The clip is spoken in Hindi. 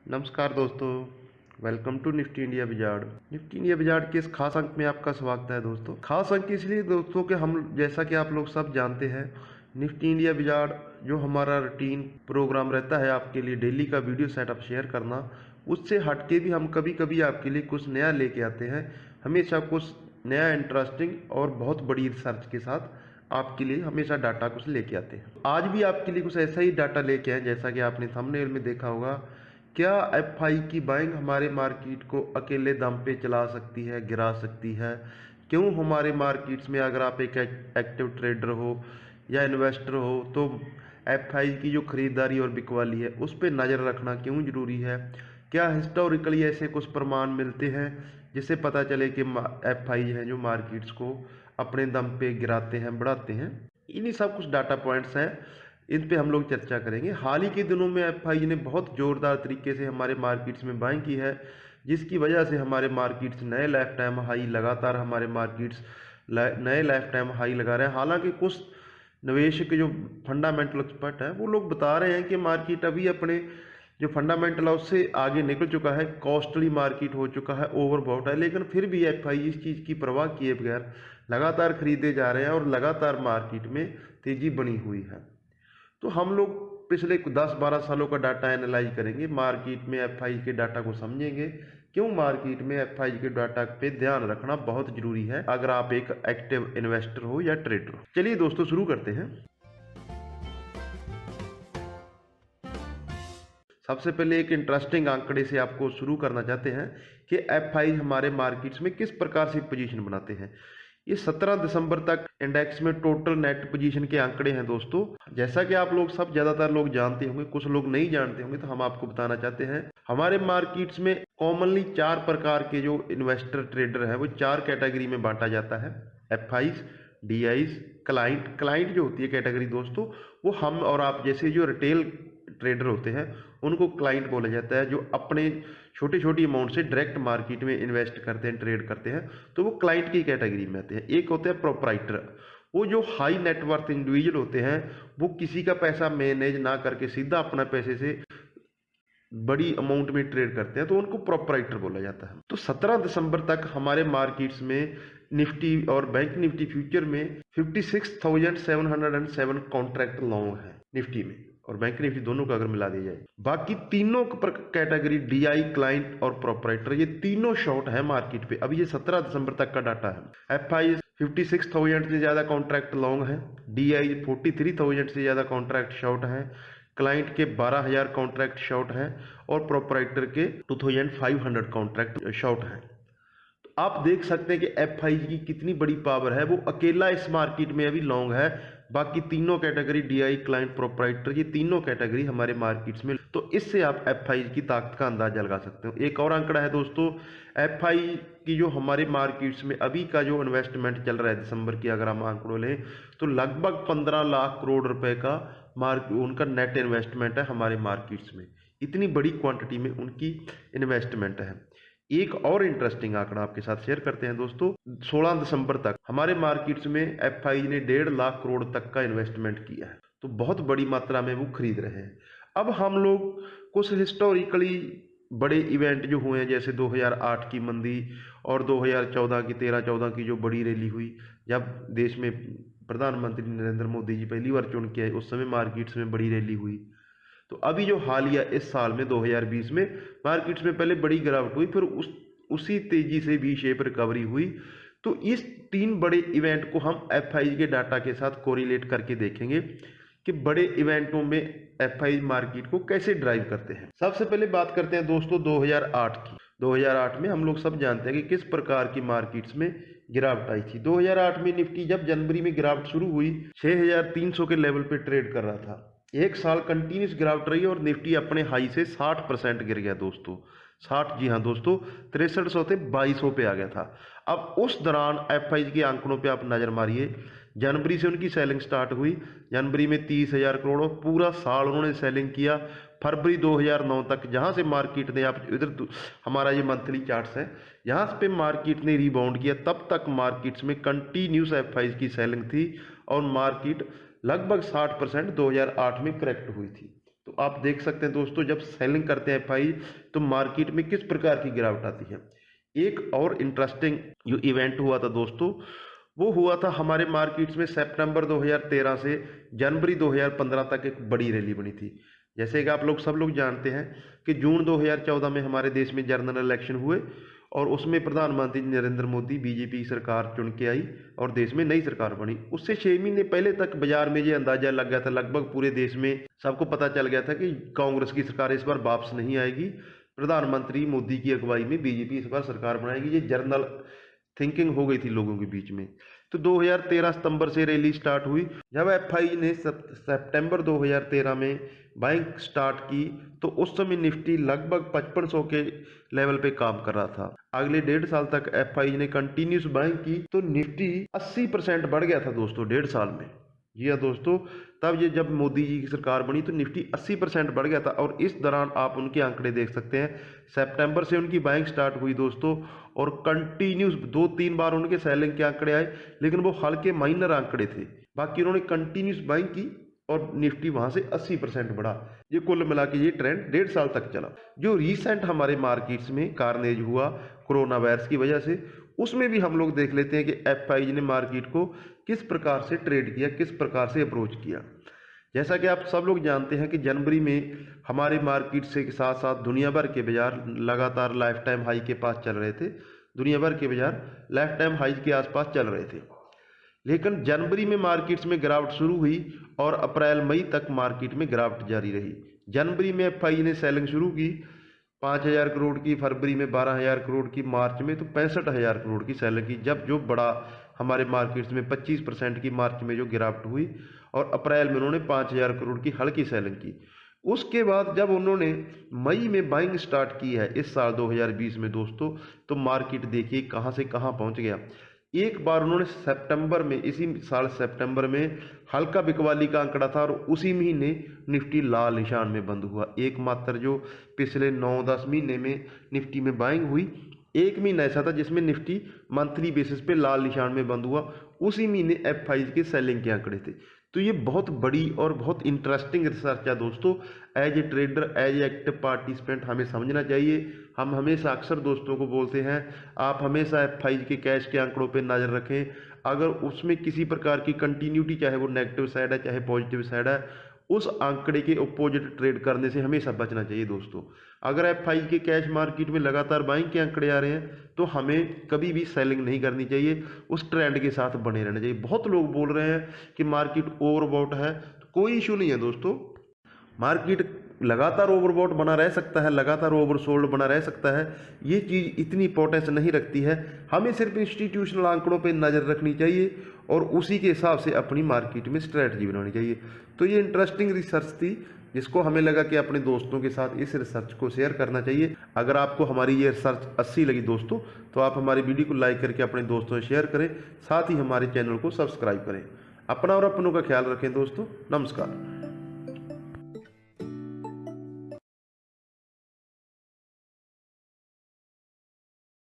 नमस्कार दोस्तों, welcome to Nifty India Wizard. Nifty India Wizard के इस खास अंक में आपका स्वागत है दोस्तों। खास अंक इसलिए दोस्तों कि हम जैसा कि आप लोग सब जानते हैं, निफ्टी इंडिया विजार्ड जो हमारा रूटीन प्रोग्राम रहता है आपके लिए डेली का वीडियो सेटअप शेयर करना, उससे हटके भी हम कभी कभी आपके लिए कुछ नया लेके आते हैं। हमेशा कुछ नया इंटरेस्टिंग और बहुत बड़ी रिसर्च के साथ आपके लिए हमेशा डाटा कुछ लेके आते हैं। आज भी आपके लिए कुछ ऐसा ही डाटा लेके आए जैसा कि आपने थंबनेल में देखा होगा। क्या एफआई की बाइंग हमारे मार्केट को अकेले दम पे चला सकती है, गिरा सकती है? क्यों हमारे मार्केट्स में अगर आप एक एक्टिव ट्रेडर हो या इन्वेस्टर हो तो एफआई की जो खरीदारी और बिकवाली है उस पर नज़र रखना क्यों ज़रूरी है? क्या हिस्टोरिकली ऐसे कुछ प्रमाण मिलते हैं जिससे पता चले कि एफआई हैं जो मार्केट्स को अपने दम पे गिराते हैं, बढ़ाते हैं? इन्हीं सब कुछ डाटा पॉइंट्स हैं, इन पे हम लोग चर्चा करेंगे। हाल ही के दिनों में एफआई ने बहुत ज़ोरदार तरीके से हमारे मार्केट्स में बाइंग की है, जिसकी वजह से हमारे मार्केट्स नए लाइफ टाइम हाई लगातार हमारे मार्केट्स नए लाइफ टाइम हाई लगा रहे हैं। हालांकि कुछ निवेशक जो फंडामेंटल एक्सपर्ट हैं वो लोग बता रहे हैं कि मार्केट अभी अपने जो फंडामेंटल है उससे आगे निकल चुका है, कॉस्टली मार्केट हो चुका है, ओवरबॉट है, लेकिन फिर भी एफआई इस चीज़ की परवाह किए बगैर लगातार खरीदे जा रहे हैं और लगातार मार्केट में तेज़ी बनी हुई है। तो हम लोग पिछले 10-12 सालों का डाटा एनालाइज करेंगे, मार्केट में एफआई के डाटा को समझेंगे, क्यों मार्केट में एफआई के डाटा पे ध्यान रखना बहुत जरूरी है अगर आप एक एक्टिव इन्वेस्टर हो या ट्रेडर हो। चलिए दोस्तों शुरू करते हैं। सबसे पहले एक इंटरेस्टिंग आंकड़े से आपको शुरू करना चाहते हैं कि एफआई हमारे मार्केट्स में किस प्रकार से पोजीशन बनाते हैं। ये 17 दिसंबर तक इंडेक्स में टोटल नेट पोजीशन के आंकड़े हैं दोस्तों। जैसा कि आप लोग सब ज्यादातर लोग जानते होंगे, कुछ लोग नहीं जानते होंगे, तो हम आपको बताना चाहते हैं हमारे मार्केट्स में कॉमनली 4 प्रकार के जो इन्वेस्टर ट्रेडर हैं वो 4 कैटेगरी में बांटा जाता है। एफआईज, डीआईज, क्लाइंट जो होती है कैटेगरी दोस्तों, वो हम और आप जैसे जो रिटेल ट्रेडर होते हैं उनको क्लाइंट बोला जाता है, जो अपने छोटी छोटी अमाउंट से डायरेक्ट मार्केट में इन्वेस्ट करते हैं, ट्रेड करते हैं, तो वो क्लाइंट की कैटेगरी में आते हैं। एक होते हैं प्रोप्राइटर, वो जो हाई नेटवर्थ इंडिविजुअल होते हैं, वो किसी का पैसा मैनेज ना करके सीधा अपना पैसे से बड़ी अमाउंट में ट्रेड करते हैं, तो उनको प्रोप्राइटर बोला जाता है। तो 17 दिसंबर तक हमारे मार्केट्स में निफ्टी और बैंक निफ्टी फ्यूचर में 56,707 कॉन्ट्रैक्ट लॉन्ग है निफ्टी में, और बैंक निफ्टी दोनों का अगर मिला दिया जाए। बाकी तीनों कैटेगरी डीआई, क्लाइंट और प्रोप्राइटर, ये तीनों शॉर्ट है मार्केट पे। अभी ये 17 दिसंबर तक का डाटा है। एफआई 56,000 से ज्यादा कॉन्ट्रैक्ट लॉन्ग है, डीआई 43,000 से ज्यादा कॉन्ट्रैक्ट शॉर्ट है, क्लाइंट के 12,000 कॉन्ट्रैक्ट शॉर्ट हैं और प्रोप्राइटर के 2,500 कॉन्ट्रैक्ट शॉर्ट हैं। तो आप देख सकते हैं कि एफआई की कितनी बड़ी पावर है। वो अकेला इस मार्केट में अभी लॉन्ग है, बाकी तीनों कैटेगरी डीआई, क्लाइंट, प्रोप्राइटर, ये तीनों कैटेगरी हमारे मार्केट्स में, तो इससे आप एफआई की ताकत का अंदाजा लगा सकते हो। एक और आंकड़ा है दोस्तों, एफआई की जो हमारे मार्केट्स में अभी का जो इन्वेस्टमेंट चल रहा है दिसंबर की, अगर हम आंकड़ों लें तो लगभग 15 लाख करोड़ रुपए का उनका नेट इन्वेस्टमेंट है हमारे मार्केट्स में। इतनी बड़ी क्वांटिटी में उनकी इन्वेस्टमेंट है। एक और इंटरेस्टिंग आंकड़ा आपके साथ शेयर करते हैं दोस्तों। 16 दिसंबर तक हमारे मार्केट्स में एफआई ने 1.5 लाख करोड़ तक का इन्वेस्टमेंट किया है, तो बहुत बड़ी मात्रा में वो खरीद रहे हैं। अब हम लोग कुछ हिस्टोरिकली बड़े इवेंट जो हुए हैं, जैसे 2008 की मंदी और 2014 की 13-14 की जो बड़ी रैली हुई, जब देश में प्रधानमंत्री नरेंद्र मोदी जी पहली बार चुन के आए, उस समय मार्केट्स में बड़ी रैली हुई। तो अभी जो हालिया इस साल में 2020 में मार्केट्स में पहले बड़ी गिरावट हुई, फिर उसी तेजी से वी शेप रिकवरी हुई। तो इस 3 बड़े इवेंट को हम एफआई के डाटा के साथ कोरिलेट करके देखेंगे कि बड़े इवेंटों में एफआई मार्केट को कैसे ड्राइव करते हैं। सबसे पहले बात करते हैं दोस्तों 2008 की। 2008 में हम लोग सब जानते हैं कि किस प्रकार की मार्केट्स में गिरावट आई थी। 2008 में निफ्टी जब जनवरी में गिरावट शुरू हुई, 6,300 के लेवल पे ट्रेड कर रहा था। एक साल कंटिन्यूस गिरावट रही और निफ्टी अपने हाई से 60% गिर गया दोस्तों। 60, जी हाँ दोस्तों, 6300 से 2200 पे आ गया था। अब उस दौरान एफआई के आंकड़ों पे आप नजर मारिए, जनवरी से उनकी सेलिंग स्टार्ट हुई, जनवरी में 30,000 करोड़, पूरा साल उन्होंने सेलिंग किया। फरवरी 2009 तक जहां से मार्केट ने, आप इधर हमारा ये मंथली चार्ट्स है, यहाँ पे मार्केट ने रिबाउंड किया, तब तक मार्केट्स में कंटिन्यूस एफआई की सेलिंग थी और मार्केट लगभग 60% 2008 में करेक्ट हुई थी। तो आप देख सकते हैं दोस्तों, जब सेलिंग करते हैं एफआई तो मार्केट में किस प्रकार की गिरावट आती है। एक और इंटरेस्टिंग जो इवेंट हुआ था दोस्तों, वो हुआ था हमारे मार्केट्स में सितंबर 2013 से जनवरी 2015 तक एक बड़ी रैली बनी थी। जैसे कि आप लोग सब लोग जानते हैं कि जून 2014 में हमारे देश में जनरल इलेक्शन हुए और उसमें प्रधानमंत्री नरेंद्र मोदी बीजेपी सरकार चुन के आई और देश में नई सरकार बनी। उससे 6 महीने पहले तक बाजार में ये अंदाजा लग गया था, लगभग पूरे देश में सबको पता चल गया था कि कांग्रेस की सरकार इस बार वापस नहीं आएगी, प्रधानमंत्री मोदी की अगुवाई में बीजेपी इस बार सरकार बनाएगी। ये जनरल थिंकिंग हो गई थी लोगों के बीच में। तो 2013 सितंबर से रैली स्टार्ट हुई। जब एफआई ने सितंबर 2013 में बाइंग स्टार्ट की तो उस समय निफ्टी लगभग 5500 के लेवल पे काम कर रहा था। अगले 1.5 साल तक एफआई ने कंटिन्यूस बाइंग की तो निफ्टी 80% बढ़ गया था दोस्तों 1.5 साल में। जी हाँ दोस्तों, तब ये जब मोदी जी की सरकार बनी तो निफ्टी 80% बढ़ गया था। और इस दौरान आप उनके आंकड़े देख सकते हैं, सितंबर से उनकी बाइंग स्टार्ट हुई दोस्तों और कंटिन्यूस 2-3 बार उनके सेलिंग के आंकड़े आए, लेकिन वो हल्के माइनर आंकड़े थे। बाकी उन्होंने कंटिन्यूस बाइंग की और निफ्टी वहां से 80% बढ़ा। ये कुल मिला के ये ट्रेंड 1.5 साल तक चला। जो रिसेंट हमारे मार्केट्स में कार्नेज हुआ कोरोना वायरस की वजह से, उसमें भी हम लोग देख लेते हैं कि एफआई ने मार्केट को किस प्रकार से ट्रेड किया, किस प्रकार से अप्रोच किया। जैसा कि आप सब लोग जानते हैं कि जनवरी में हमारे मार्केट से के साथ साथ दुनिया भर के बाजार लगातार लाइफ टाइम हाई के पास चल रहे थे। दुनिया भर के बाजार लाइफ टाइम हाई के आसपास चल रहे थे, लेकिन जनवरी में मार्केट्स में गिरावट शुरू हुई और अप्रैल मई तक मार्केट में गिरावट जारी रही। जनवरी में एफआई ने सेलिंग शुरू की 5000 करोड़ की, फरवरी में 12000 करोड़ की, मार्च में तो 65,000 करोड़ की सेलिंग की। जब जो बड़ा हमारे मार्केट्स में 25% की मार्च में जो गिरावट हुई और अप्रैल में उन्होंने 5000 करोड़ की हल्की सेलिंग की। उसके बाद जब उन्होंने मई में बाइंग स्टार्ट की है इस साल 2020 में दोस्तों, तो मार्केट देखिए कहाँ से कहाँ पहुँच गया। एक बार उन्होंने सितंबर में, इसी साल सितंबर में हल्का बिकवाली का आंकड़ा था और उसी महीने निफ्टी लाल निशान में बंद हुआ। एकमात्र जो पिछले 9-10 महीने में निफ्टी में बाइंग हुई, एक महीना ऐसा था जिसमें निफ्टी मंथली बेसिस पे लाल निशान में बंद हुआ, उसी महीने एफआई के सेलिंग के आंकड़े थे। तो ये बहुत बड़ी और बहुत इंटरेस्टिंग रिसर्च है दोस्तों। As a trader, as a active participant हमें समझना चाहिए। हम हमेशा अक्सर दोस्तों को बोलते हैं आप हमेशा एफआई के कैश के आंकड़ों पे नज़र रखें। अगर उसमें किसी प्रकार की कंटिन्यूटी, चाहे वो नेगेटिव साइड है चाहे पॉजिटिव साइड है, उस आंकड़े के अपोजिट ट्रेड करने से हमेशा बचना चाहिए दोस्तों। अगर एफआई के कैश मार्केट में लगातार बाइंग के आंकड़े आ रहे हैं तो हमें कभी भी सेलिंग नहीं करनी चाहिए, उस ट्रेंड के साथ बने रहना चाहिए। बहुत लोग बोल रहे हैं कि मार्केट ओवरबॉट है, तो कोई इशू नहीं है दोस्तों। मार्केट लगातार ओवरबॉट बना रह सकता है, लगातार ओवरसोल्ड बना रह सकता है, ये चीज़ इतनी इंपॉर्टेंस नहीं रखती है। हमें सिर्फ इंस्टीट्यूशनल आंकड़ों पे नज़र रखनी चाहिए और उसी के हिसाब से अपनी मार्केट में स्ट्रेटजी बनानी चाहिए। तो ये इंटरेस्टिंग रिसर्च थी जिसको हमें लगा कि अपने दोस्तों के साथ इस रिसर्च को शेयर करना चाहिए। अगर आपको हमारी ये रिसर्च अच्छी लगी दोस्तों तो आप हमारी वीडियो को लाइक करके अपने दोस्तों से शेयर करें, साथ ही हमारे चैनल को सब्सक्राइब करें। अपना और अपनों का ख्याल रखें दोस्तों। नमस्कार।